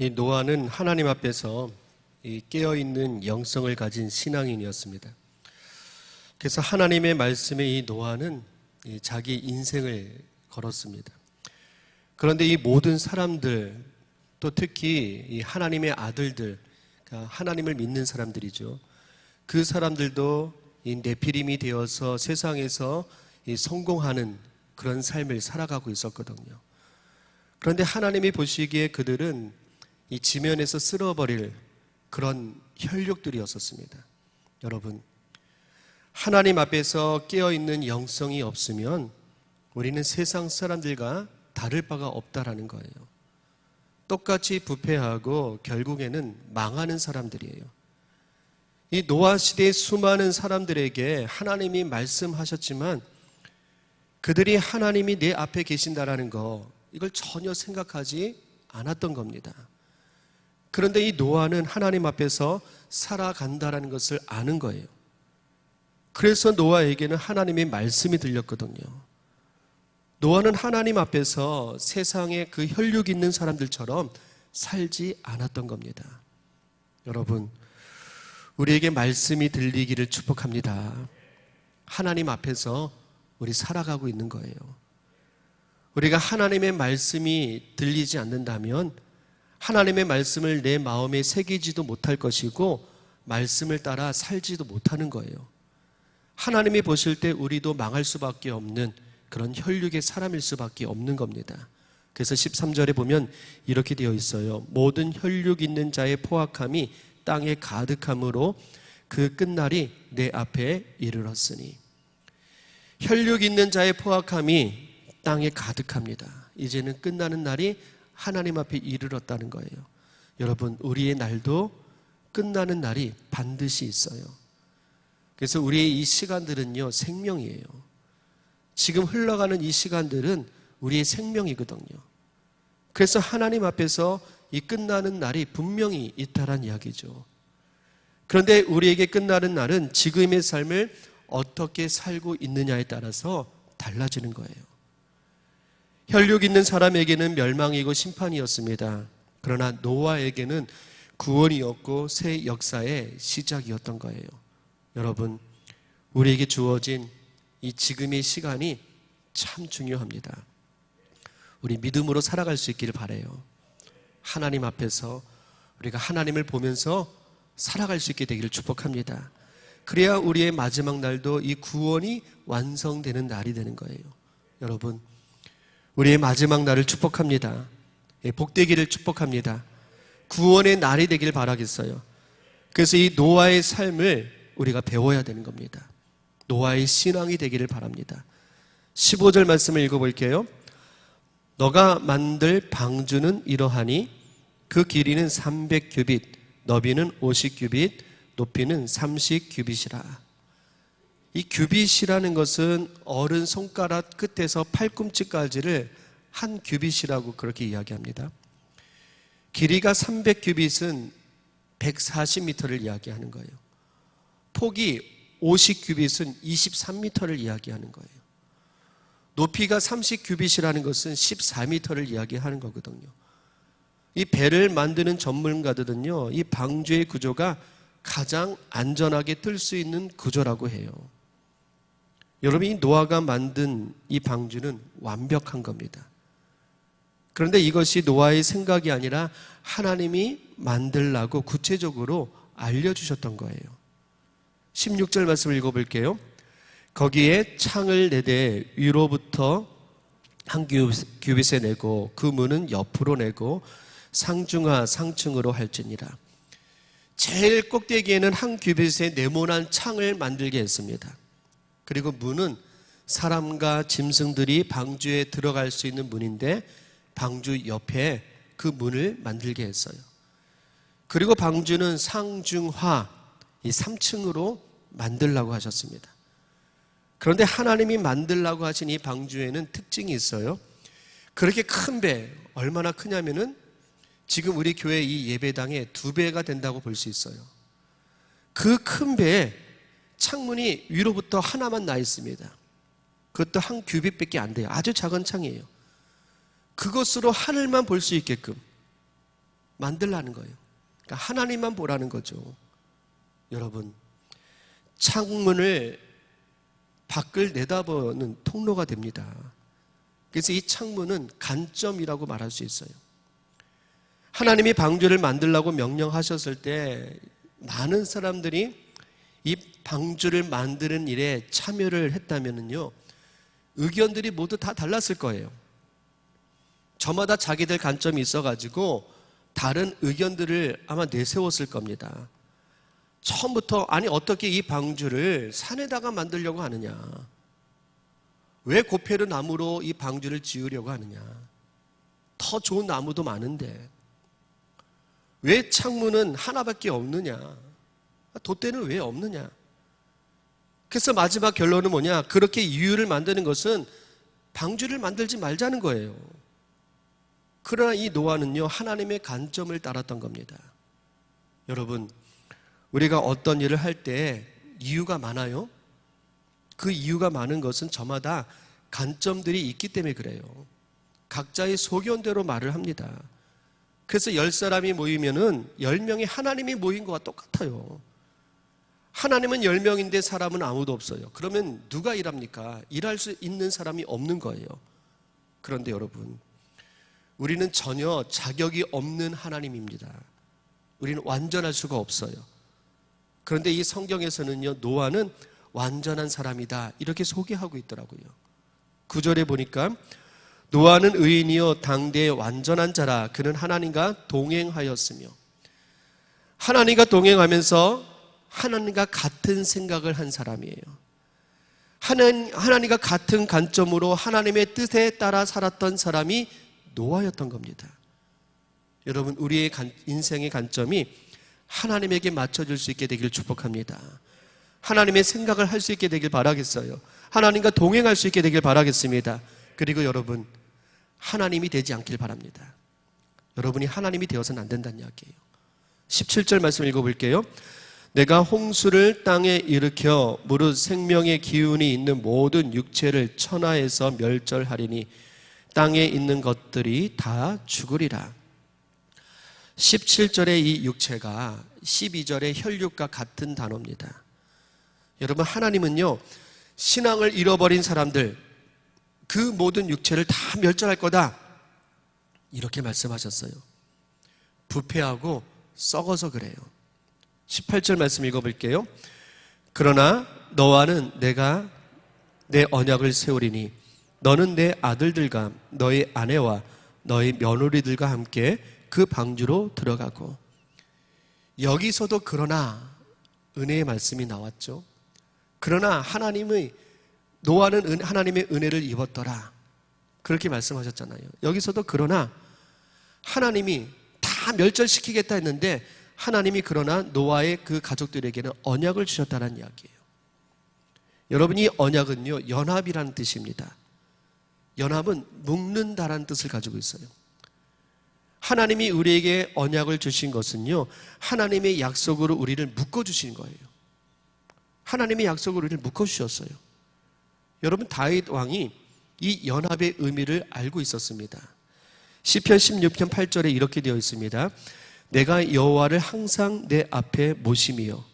이 노아는 하나님 앞에서 이 깨어있는 영성을 가진 신앙인이었습니다. 그래서 하나님의 말씀에 이 노아는 자기 인생을 걸었습니다. 그런데 이 모든 사람들, 또 특히 이 하나님의 아들들, 그러니까 하나님을 믿는 사람들이죠. 그 사람들도 이 네피림이 되어서 세상에서 이 성공하는 그런 삶을 살아가고 있었거든요. 그런데 하나님이 보시기에 그들은 이 지면에서 쓸어버릴 그런 혈육들이었었습니다. 여러분, 하나님 앞에서 깨어있는 영성이 없으면 우리는 세상 사람들과 다를 바가 없다라는 거예요. 똑같이 부패하고 결국에는 망하는 사람들이에요. 이 노아 시대의 수많은 사람들에게 하나님이 말씀하셨지만 그들이 하나님이 내 앞에 계신다라는 거, 이걸 전혀 생각하지 않았던 겁니다. 그런데 이 노아는 하나님 앞에서 살아간다라는 것을 아는 거예요. 그래서 노아에게는 하나님의 말씀이 들렸거든요. 노아는 하나님 앞에서 세상에 그 혈육 있는 사람들처럼 살지 않았던 겁니다. 여러분, 우리에게 말씀이 들리기를 축복합니다. 하나님 앞에서 우리 살아가고 있는 거예요. 우리가 하나님의 말씀이 들리지 않는다면 하나님의 말씀을 내 마음에 새기지도 못할 것이고 말씀을 따라 살지도 못하는 거예요. 하나님이 보실 때 우리도 망할 수밖에 없는 그런 혈육의 사람일 수밖에 없는 겁니다. 그래서 13절에 보면 이렇게 되어 있어요. 모든 혈육 있는 자의 포악함이 땅에 가득함으로 그 끝날이 내 앞에 이르렀으니. 혈육 있는 자의 포악함이 땅에 가득합니다. 이제는 끝나는 날이 하나님 앞에 이르렀다는 거예요. 여러분, 우리의 날도 끝나는 날이 반드시 있어요. 그래서 우리의 이 시간들은요, 생명이에요. 지금 흘러가는 이 시간들은 우리의 생명이거든요. 그래서 하나님 앞에서 이 끝나는 날이 분명히 있다란 이야기죠. 그런데 우리에게 끝나는 날은 지금의 삶을 어떻게 살고 있느냐에 따라서 달라지는 거예요. 혈육 있는 사람에게는 멸망이고 심판이었습니다. 그러나 노아에게는 구원이었고 새 역사의 시작이었던 거예요. 여러분, 우리에게 주어진 이 지금의 시간이 참 중요합니다. 우리 믿음으로 살아갈 수 있기를 바라요. 하나님 앞에서 우리가 하나님을 보면서 살아갈 수 있게 되기를 축복합니다. 그래야 우리의 마지막 날도 이 구원이 완성되는 날이 되는 거예요. 여러분, 우리의 마지막 날을 축복합니다. 복되기를 축복합니다. 구원의 날이 되길 바라겠어요. 그래서 이 노아의 삶을 우리가 배워야 되는 겁니다. 노아의 신앙이 되기를 바랍니다. 15절 말씀을 읽어볼게요. 너가 만들 방주는 이러하니 그 길이는 300규빗, 너비는 50규빗, 높이는 30규빗이라. 이 규빗이라는 것은 어른 손가락 끝에서 팔꿈치까지를 한 규빗이라고 그렇게 이야기합니다. 길이가 300규빗은 140m를 이야기하는 거예요. 폭이 50규빗은 23m를 이야기하는 거예요. 높이가 30규빗이라는 것은 14m를 이야기하는 거거든요. 이 배를 만드는 전문가들은요, 이 방주의 구조가 가장 안전하게 뜰 수 있는 구조라고 해요. 여러분, 이 노아가 만든 이 방주는 완벽한 겁니다. 그런데 이것이 노아의 생각이 아니라 하나님이 만들라고 구체적으로 알려주셨던 거예요. 16절 말씀을 읽어볼게요. 거기에 창을 내되 위로부터 한 규빗에 내고 그 문은 옆으로 내고 상중하 상층으로 할지니라. 제일 꼭대기에는 한 규빗에 네모난 창을 만들게 했습니다. 그리고 문은 사람과 짐승들이 방주에 들어갈 수 있는 문인데 방주 옆에 그 문을 만들게 했어요. 그리고 방주는 상중하, 이 3층으로 만들라고 하셨습니다. 그런데 하나님이 만들라고 하신 이 방주에는 특징이 있어요. 그렇게 큰 배, 얼마나 크냐면은 지금 우리 교회 이 예배당의 2배가 된다고 볼 수 있어요. 그 큰 배에 창문이 위로부터 하나만 나 있습니다. 그것도 한 규빗밖에 안 돼요. 아주 작은 창이에요. 그것으로 하늘만 볼 수 있게끔 만들라는 거예요. 그러니까 하나님만 보라는 거죠. 여러분, 창문을 밖을 내다보는 통로가 됩니다. 그래서 이 창문은 관점이라고 말할 수 있어요. 하나님이 방주를 만들라고 명령하셨을 때 많은 사람들이 이 방주를 만드는 일에 참여를 했다면요, 의견들이 모두 다 달랐을 거예요. 저마다 자기들 관점이 있어가지고 다른 의견들을 아마 내세웠을 겁니다. 처음부터 아니 어떻게 이 방주를 산에다가 만들려고 하느냐, 왜 고페르 나무로 이 방주를 지으려고 하느냐, 더 좋은 나무도 많은데 왜 창문은 하나밖에 없느냐, 돛대는 왜 없느냐. 그래서 마지막 결론은 뭐냐, 그렇게 이유를 만드는 것은 방주를 만들지 말자는 거예요. 그러나 이 노아는요, 하나님의 관점을 따랐던 겁니다. 여러분, 우리가 어떤 일을 할 때 이유가 많아요. 그 이유가 많은 것은 저마다 관점들이 있기 때문에 그래요. 각자의 소견대로 말을 합니다. 그래서 10사람이 모이면은 10명이 하나님이 모인 것과 똑같아요. 하나님은 10명인데 사람은 아무도 없어요. 그러면 누가 일합니까? 일할 수 있는 사람이 없는 거예요. 그런데 여러분, 우리는 전혀 자격이 없는 하나님입니다. 우리는 완전할 수가 없어요. 그런데 이 성경에서는요, 노아는 완전한 사람이다 이렇게 소개하고 있더라고요. 9절에 보니까 노아는 의인이요 당대의 완전한 자라. 그는 하나님과 동행하였으며, 하나님과 동행하면서 하나님과 같은 생각을 한 사람이에요. 하나님과 같은 관점으로 하나님의 뜻에 따라 살았던 사람이 노아였던 겁니다. 여러분, 우리의 인생의 관점이 하나님에게 맞춰줄 수 있게 되기를 축복합니다. 하나님의 생각을 할 수 있게 되길 바라겠어요. 하나님과 동행할 수 있게 되길 바라겠습니다. 그리고 여러분, 하나님이 되지 않길 바랍니다. 여러분이 하나님이 되어서는 안 된다는 이야기예요. 17절 말씀 읽어볼게요. 내가 홍수를 땅에 일으켜 무릇 생명의 기운이 있는 모든 육체를 천하에서 멸절하리니 땅에 있는 것들이 다 죽으리라. 17절의 이 육체가 12절의 혈육과 같은 단어입니다. 여러분, 하나님은요, 신앙을 잃어버린 사람들, 그 모든 육체를 다 멸절할 거다 이렇게 말씀하셨어요. 부패하고 썩어서 그래요. 18절 말씀 읽어볼게요. 그러나 너와는 내가 내 언약을 세우리니 너는 내 아들들과 너의 아내와 너의 며느리들과 함께 그 방주로 들어가고. 여기서도 그러나 은혜의 말씀이 나왔죠. 그러나 노아는 하나님의 은혜를 입었더라 그렇게 말씀하셨잖아요. 여기서도 그러나 하나님이 다 멸절시키겠다 했는데 하나님이 그러나 노아의 그 가족들에게는 언약을 주셨다는 이야기예요. 여러분, 이 언약은요, 연합이라는 뜻입니다. 연합은 묶는다라는 뜻을 가지고 있어요. 하나님이 우리에게 언약을 주신 것은요, 하나님의 약속으로 우리를 묶어주신 거예요. 하나님의 약속으로 우리를 묶어주셨어요. 여러분, 다윗 왕이 이 연합의 의미를 알고 있었습니다. 시편 16편 8절에 이렇게 되어 있습니다. 내가 여호와를 항상 내 앞에 모심이요.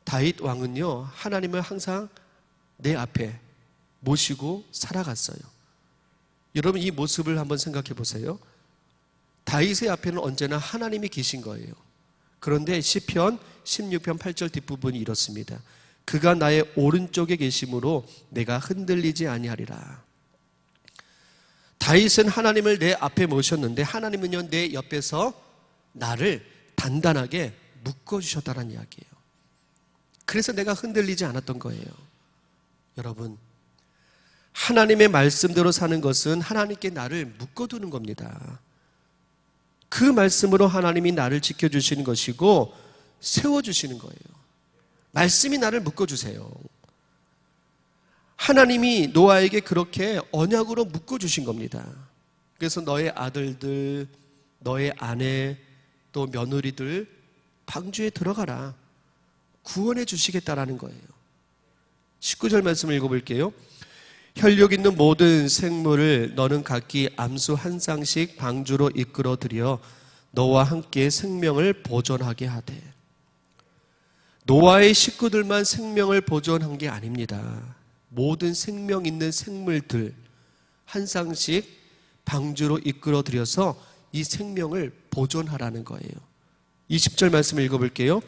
다윗 왕은요, 하나님을 항상 내 앞에 모시고 살아갔어요. 여러분, 이 모습을 한번 생각해 보세요. 다윗의 앞에는 언제나 하나님이 계신 거예요. 그런데 시편 16편 8절 뒷부분이 이렇습니다. 그가 나의 오른쪽에 계심으로 내가 흔들리지 아니하리라. 다윗은 하나님을 내 앞에 모셨는데 하나님은요, 내 옆에서 나를 단단하게 묶어주셨다는 이야기예요. 그래서 내가 흔들리지 않았던 거예요. 여러분, 하나님의 말씀대로 사는 것은 하나님께 나를 묶어두는 겁니다. 그 말씀으로 하나님이 나를 지켜주시는 것이고 세워주시는 거예요. 말씀이 나를 묶어주세요. 하나님이 노아에게 그렇게 언약으로 묶어주신 겁니다. 그래서 너의 아들들, 너의 아내, 또 며느리들 방주에 들어가라. 구원해 주시겠다라는 거예요. 19절 말씀을 읽어볼게요. 혈육 있는 모든 생물을 너는 각기 암수 한 쌍씩 방주로 이끌어 들여 너와 함께 생명을 보존하게 하되. 노아의 식구들만 생명을 보존한 게 아닙니다. 모든 생명 있는 생물들 한 쌍씩 방주로 이끌어 들여서 이 생명을 보존하라는 거예요. 20절 말씀을 읽어볼게요.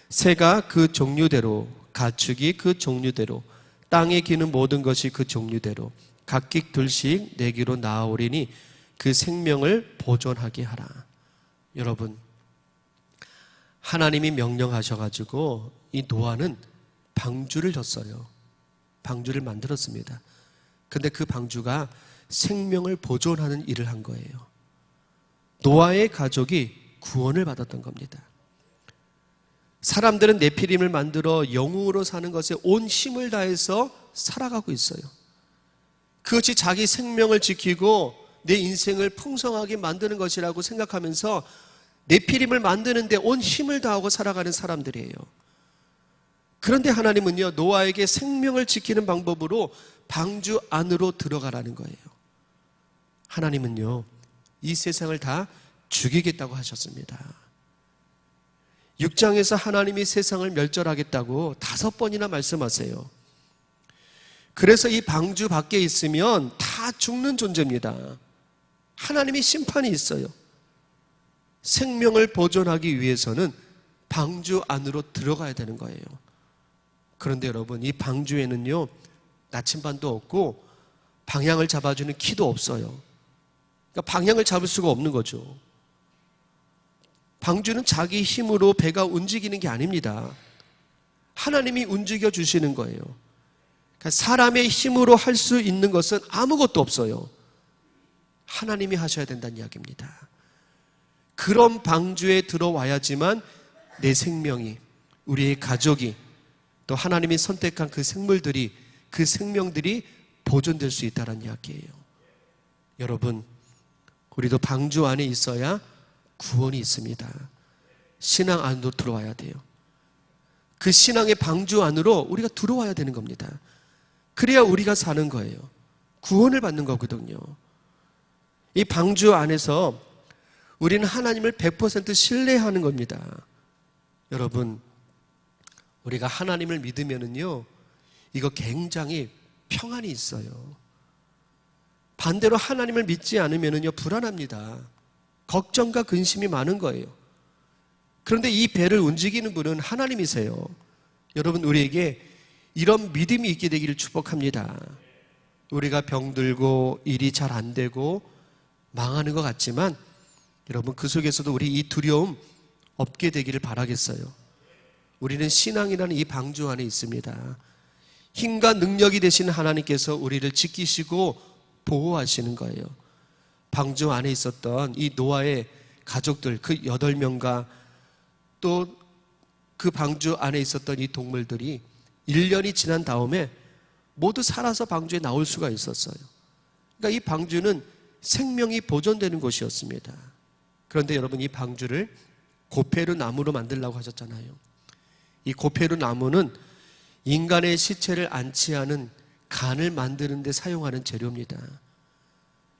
새가 그 종류대로, 가축이 그 종류대로, 땅에 기는 모든 것이 그 종류대로 각기 둘씩 내게로 나아오리니 그 생명을 보존하게 하라. 여러분, 하나님이 명령하셔가지고 이 노아는 방주를 졌어요. 방주를 만들었습니다. 근데 그 방주가 생명을 보존하는 일을 한 거예요. 노아의 가족이 구원을 받았던 겁니다. 사람들은 네피림을 만들어 영웅으로 사는 것에 온 힘을 다해서 살아가고 있어요. 그것이 자기 생명을 지키고 내 인생을 풍성하게 만드는 것이라고 생각하면서 네피림을 만드는데 온 힘을 다하고 살아가는 사람들이에요. 그런데 하나님은요, 노아에게 생명을 지키는 방법으로 방주 안으로 들어가라는 거예요. 하나님은요, 이 세상을 다 죽이겠다고 하셨습니다. 6장에서 하나님이 세상을 멸절하겠다고 5번이나 말씀하세요. 그래서 이 방주 밖에 있으면 다 죽는 존재입니다. 하나님이 심판이 있어요. 생명을 보존하기 위해서는 방주 안으로 들어가야 되는 거예요. 그런데 여러분, 이 방주에는요, 나침반도 없고 방향을 잡아주는 키도 없어요. 그러니까 방향을 잡을 수가 없는 거죠. 방주는 자기 힘으로 배가 움직이는 게 아닙니다. 하나님이 움직여 주시는 거예요. 그러니까 사람의 힘으로 할 수 있는 것은 아무것도 없어요. 하나님이 하셔야 된다는 이야기입니다. 그런 방주에 들어와야지만 내 생명이, 우리의 가족이, 또 하나님이 선택한 그 생물들이, 그 생명들이 보존될 수 있다는 이야기예요. 여러분, 우리도 방주 안에 있어야 구원이 있습니다. 신앙 안으로 들어와야 돼요. 그 신앙의 방주 안으로 우리가 들어와야 되는 겁니다. 그래야 우리가 사는 거예요. 구원을 받는 거거든요. 이 방주 안에서 우리는 하나님을 100% 신뢰하는 겁니다. 여러분, 우리가 하나님을 믿으면은요, 이거 굉장히 평안이 있어요. 반대로 하나님을 믿지 않으면은요, 불안합니다. 걱정과 근심이 많은 거예요. 그런데 이 배를 움직이는 분은 하나님이세요. 여러분, 우리에게 이런 믿음이 있게 되기를 축복합니다. 우리가 병들고 일이 잘 안 되고 망하는 것 같지만 여러분, 그 속에서도 우리 이 두려움 없게 되기를 바라겠어요. 우리는 신앙이라는 이 방주 안에 있습니다. 힘과 능력이 되신 하나님께서 우리를 지키시고 보호하시는 거예요. 방주 안에 있었던 이 노아의 가족들, 그 8명과 또 그 방주 안에 있었던 이 동물들이 1년이 지난 다음에 모두 살아서 방주에 나올 수가 있었어요. 그러니까 이 방주는 생명이 보존되는 곳이었습니다. 그런데 여러분, 이 방주를 고페르 나무로 만들려고 하셨잖아요. 이 고페르 나무는 인간의 시체를 안치하는 간을 만드는 데 사용하는 재료입니다.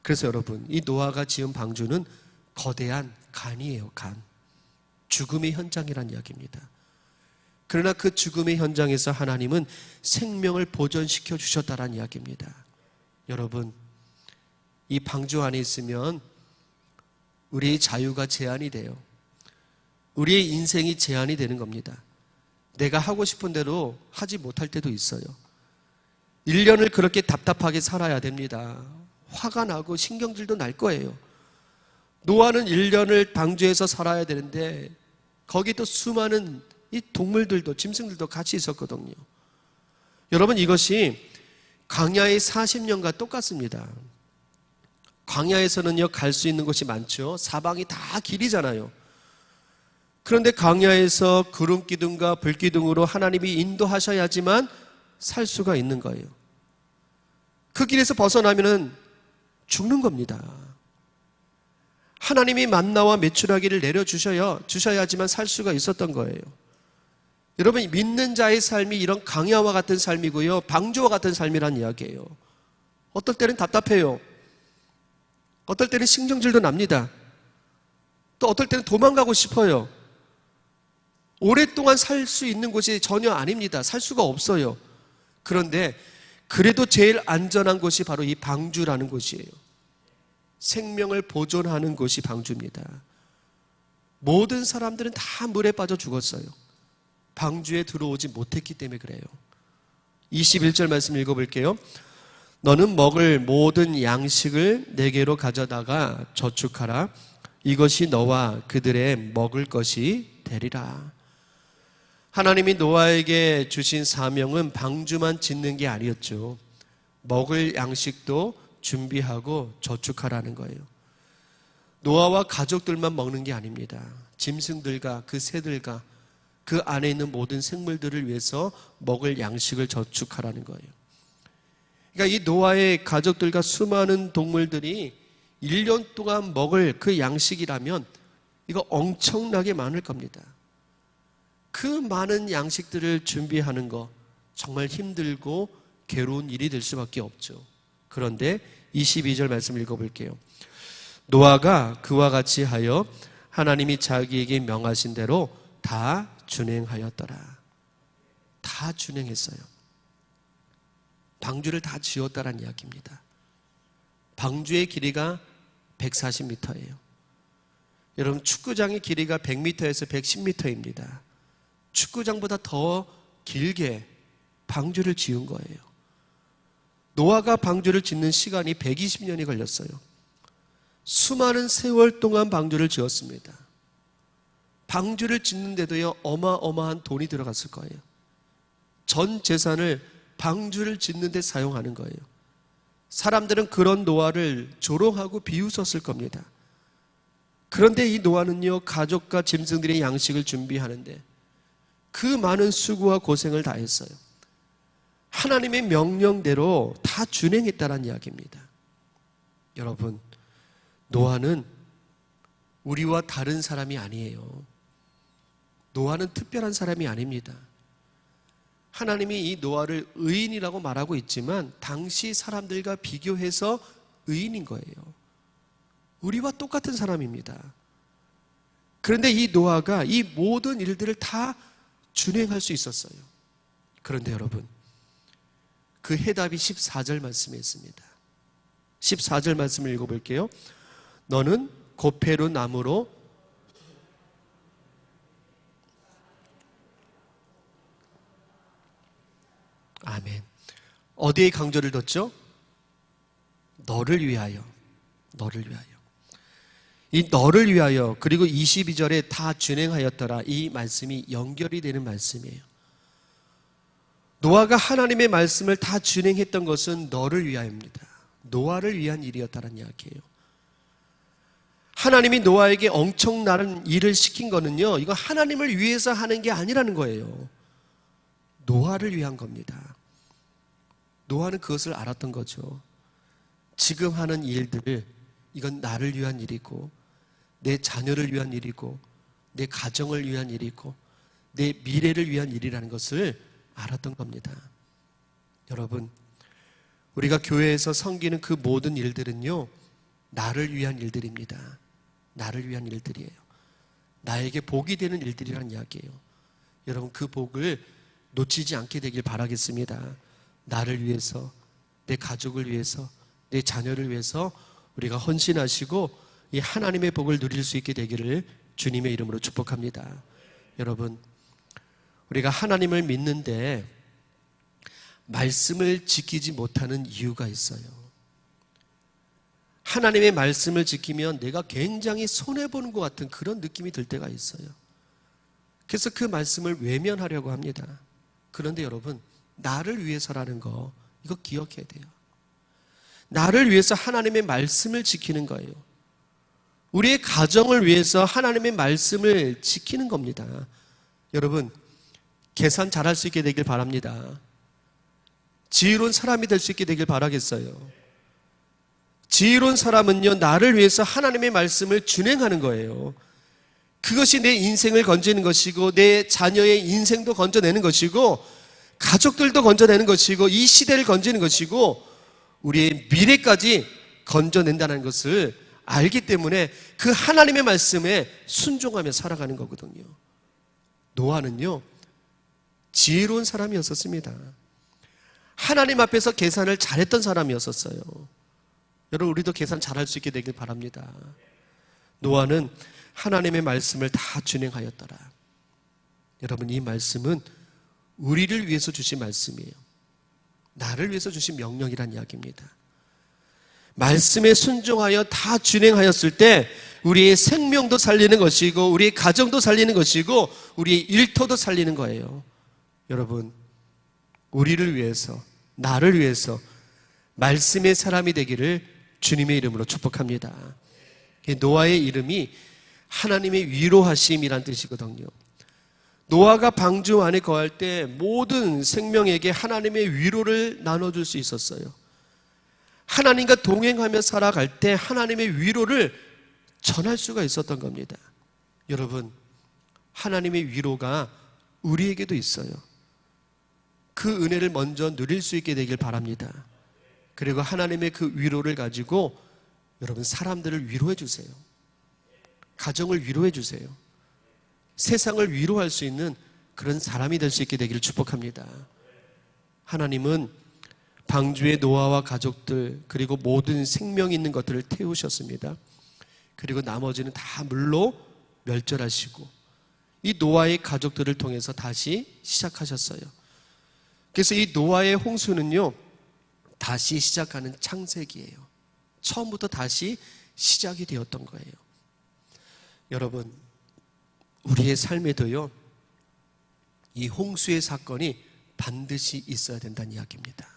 그래서 여러분, 이 노아가 지은 방주는 거대한 간이에요. 간. 죽음의 현장이란 이야기입니다. 그러나 그 죽음의 현장에서 하나님은 생명을 보존시켜 주셨다는 이야기입니다. 여러분, 이 방주 안에 있으면 우리의 자유가 제한이 돼요. 우리의 인생이 제한이 되는 겁니다. 내가 하고 싶은 대로 하지 못할 때도 있어요. 1년을 그렇게 답답하게 살아야 됩니다. 화가 나고 신경질도 날 거예요. 노아는 1년을 방주에서 살아야 되는데 거기도 수많은 이 동물들도, 짐승들도 같이 있었거든요. 여러분, 이것이 광야의 40년과 똑같습니다. 광야에서는요, 갈 수 있는 곳이 많죠. 사방이 다 길이잖아요. 그런데 광야에서 구름 기둥과 불 기둥으로 하나님이 인도하셔야지만 살 수가 있는 거예요. 그 길에서 벗어나면은 죽는 겁니다. 하나님이 만나와 메추라기를 내려주셔야지만 살 수가 있었던 거예요. 여러분, 믿는 자의 삶이 이런 광야와 같은 삶이고요, 방주와 같은 삶이란 이야기예요. 어떨 때는 답답해요. 어떨 때는 신경질도 납니다. 또 어떨 때는 도망가고 싶어요. 오랫동안 살 수 있는 곳이 전혀 아닙니다. 살 수가 없어요. 그런데 그래도 제일 안전한 곳이 바로 이 방주라는 곳이에요. 생명을 보존하는 곳이 방주입니다. 모든 사람들은 다 물에 빠져 죽었어요. 방주에 들어오지 못했기 때문에 그래요. 21절 말씀 읽어볼게요. 너는 먹을 모든 양식을 내게로 가져다가 저축하라. 이것이 너와 그들의 먹을 것이 되리라. 하나님이 노아에게 주신 사명은 방주만 짓는 게 아니었죠. 먹을 양식도 준비하고 저축하라는 거예요. 노아와 가족들만 먹는 게 아닙니다. 짐승들과 그 새들과 그 안에 있는 모든 생물들을 위해서 먹을 양식을 저축하라는 거예요. 그러니까 이 노아의 가족들과 수많은 동물들이 1년 동안 먹을 그 양식이라면 이거 엄청나게 많을 겁니다. 그 많은 양식들을 준비하는 거 정말 힘들고 괴로운 일이 될 수밖에 없죠. 그런데 22절 말씀 읽어볼게요. 노아가 그와 같이 하여 하나님이 자기에게 명하신 대로 다 준행하였더라. 다 준행했어요. 방주를 다 지었다란 이야기입니다. 방주의 길이가 140m예요. 여러분, 축구장의 길이가 100m에서 110m입니다. 축구장보다 더 길게 방주를 지은 거예요. 노아가 방주를 짓는 시간이 120년이 걸렸어요. 수많은 세월 동안 방주를 지었습니다. 방주를 짓는데도요, 어마어마한 돈이 들어갔을 거예요. 전 재산을 방주를 짓는 데 사용하는 거예요. 사람들은 그런 노아를 조롱하고 비웃었을 겁니다. 그런데 이 노아는요, 가족과 짐승들의 양식을 준비하는데 그 많은 수고와 고생을 다했어요. 하나님의 명령대로 다 준행했다는 이야기입니다. 여러분, 노아는 우리와 다른 사람이 아니에요. 노아는 특별한 사람이 아닙니다. 하나님이 이 노아를 의인이라고 말하고 있지만 당시 사람들과 비교해서 의인인 거예요. 우리와 똑같은 사람입니다. 그런데 이 노아가 이 모든 일들을 다 준행할 수 있었어요. 그런데 여러분, 그 해답이 14절 말씀에 있습니다. 14절 말씀을 읽어볼게요. 너는 고페루 나무로 아멘. 어디에 강조를 뒀죠? 너를 위하여. 너를 위하여. 이 너를 위하여, 그리고 22절에 다 준행하였더라, 이 말씀이 연결이 되는 말씀이에요. 노아가 하나님의 말씀을 다 준행했던 것은 너를 위하여입니다. 노아를 위한 일이었다는 이야기예요. 하나님이 노아에게 엄청난 일을 시킨 거는요, 이거 하나님을 위해서 하는 게 아니라는 거예요. 노아를 위한 겁니다. 노아는 그것을 알았던 거죠. 지금 하는 일들, 이건 나를 위한 일이고, 내 자녀를 위한 일이고, 내 가정을 위한 일이고, 내 미래를 위한 일이라는 것을 알았던 겁니다. 여러분, 우리가 교회에서 섬기는 그 모든 일들은요, 나를 위한 일들입니다. 나를 위한 일들이에요. 나에게 복이 되는 일들이라는 이야기예요. 여러분, 그 복을 놓치지 않게 되길 바라겠습니다. 나를 위해서, 내 가족을 위해서, 내 자녀를 위해서 우리가 헌신하시고 이 하나님의 복을 누릴 수 있게 되기를 주님의 이름으로 축복합니다. 여러분, 우리가 하나님을 믿는데 말씀을 지키지 못하는 이유가 있어요. 하나님의 말씀을 지키면 내가 굉장히 손해보는 것 같은 그런 느낌이 들 때가 있어요. 그래서 그 말씀을 외면하려고 합니다. 그런데 여러분, 나를 위해서라는 거, 이거 기억해야 돼요. 나를 위해서 하나님의 말씀을 지키는 거예요. 우리의 가정을 위해서 하나님의 말씀을 지키는 겁니다. 여러분, 계산 잘할 수 있게 되길 바랍니다. 지혜로운 사람이 될 수 있게 되길 바라겠어요. 지혜로운 사람은요, 나를 위해서 하나님의 말씀을 준행하는 거예요. 그것이 내 인생을 건지는 것이고, 내 자녀의 인생도 건져내는 것이고, 가족들도 건져내는 것이고, 이 시대를 건지는 것이고, 우리의 미래까지 건져낸다는 것을 알기 때문에 그 하나님의 말씀에 순종하며 살아가는 거거든요. 노아는요, 지혜로운 사람이었었습니다. 하나님 앞에서 계산을 잘했던 사람이었었어요. 여러분, 우리도 계산 잘할 수 있게 되길 바랍니다. 노아는 하나님의 말씀을 다 준행하였더라. 여러분, 이 말씀은 우리를 위해서 주신 말씀이에요. 나를 위해서 주신 명령이란 이야기입니다. 말씀에 순종하여 다 준행하였을 때 우리의 생명도 살리는 것이고 우리의 가정도 살리는 것이고 우리의 일터도 살리는 거예요. 여러분, 우리를 위해서, 나를 위해서 말씀의 사람이 되기를 주님의 이름으로 축복합니다. 노아의 이름이 하나님의 위로하심이란 뜻이거든요. 노아가 방주 안에 거할 때 모든 생명에게 하나님의 위로를 나눠줄 수 있었어요. 하나님과 동행하며 살아갈 때 하나님의 위로를 전할 수가 있었던 겁니다. 여러분, 하나님의 위로가 우리에게도 있어요. 그 은혜를 먼저 누릴 수 있게 되길 바랍니다. 그리고 하나님의 그 위로를 가지고 여러분, 사람들을 위로해 주세요. 가정을 위로해 주세요. 세상을 위로할 수 있는 그런 사람이 될 수 있게 되기를 축복합니다. 하나님은 방주의 노아와 가족들 그리고 모든 생명 있는 것들을 태우셨습니다. 그리고 나머지는 다 물로 멸절하시고 이 노아의 가족들을 통해서 다시 시작하셨어요. 그래서 이 노아의 홍수는요, 다시 시작하는 창세기예요. 처음부터 다시 시작이 되었던 거예요. 여러분, 우리의 삶에도요, 이 홍수의 사건이 반드시 있어야 된다는 이야기입니다.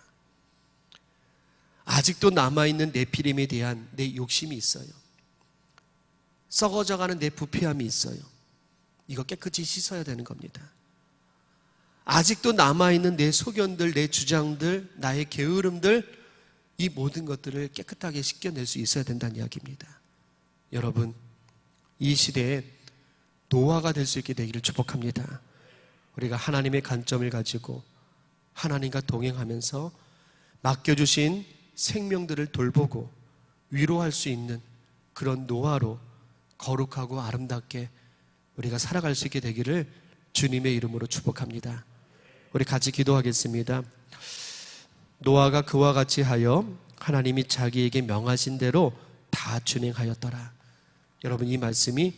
아직도 남아있는 네피림에 대한 내 욕심이 있어요. 썩어져가는 내 부패함이 있어요. 이거 깨끗이 씻어야 되는 겁니다. 아직도 남아있는 내 소견들, 내 주장들, 나의 게으름들, 이 모든 것들을 깨끗하게 씻겨낼 수 있어야 된다는 이야기입니다. 여러분, 이 시대에 노아가 될 수 있게 되기를 축복합니다. 우리가 하나님의 관점을 가지고 하나님과 동행하면서 맡겨주신 생명들을 돌보고 위로할 수 있는 그런 노아로 거룩하고 아름답게 우리가 살아갈 수 있게 되기를 주님의 이름으로 축복합니다. 우리 같이 기도하겠습니다. 노아가 그와 같이 하여 하나님이 자기에게 명하신 대로 다 준행하였더라. 여러분, 이 말씀이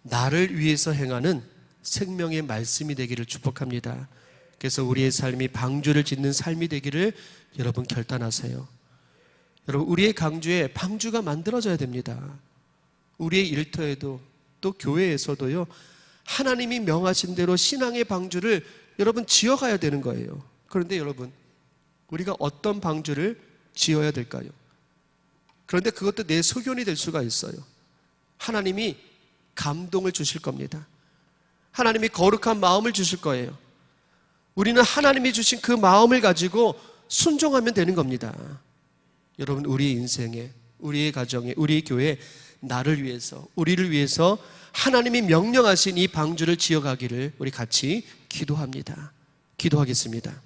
나를 위해서 행하는 생명의 말씀이 되기를 축복합니다. 그래서 우리의 삶이 방주를 짓는 삶이 되기를 여러분 결단하세요. 여러분, 우리의 강주에 방주가 만들어져야 됩니다. 우리의 일터에도 또 교회에서도요, 하나님이 명하신 대로 신앙의 방주를 여러분 지어가야 되는 거예요. 그런데 여러분, 우리가 어떤 방주를 지어야 될까요? 그런데 그것도 내 소견이 될 수가 있어요. 하나님이 감동을 주실 겁니다. 하나님이 거룩한 마음을 주실 거예요. 우리는 하나님이 주신 그 마음을 가지고 순종하면 되는 겁니다. 여러분, 우리의 인생에, 우리의 가정에, 우리의 교회에 나를 위해서, 우리를 위해서 하나님이 명령하신 이 방주를 지어가기를 우리 같이 기도합니다. 기도하겠습니다.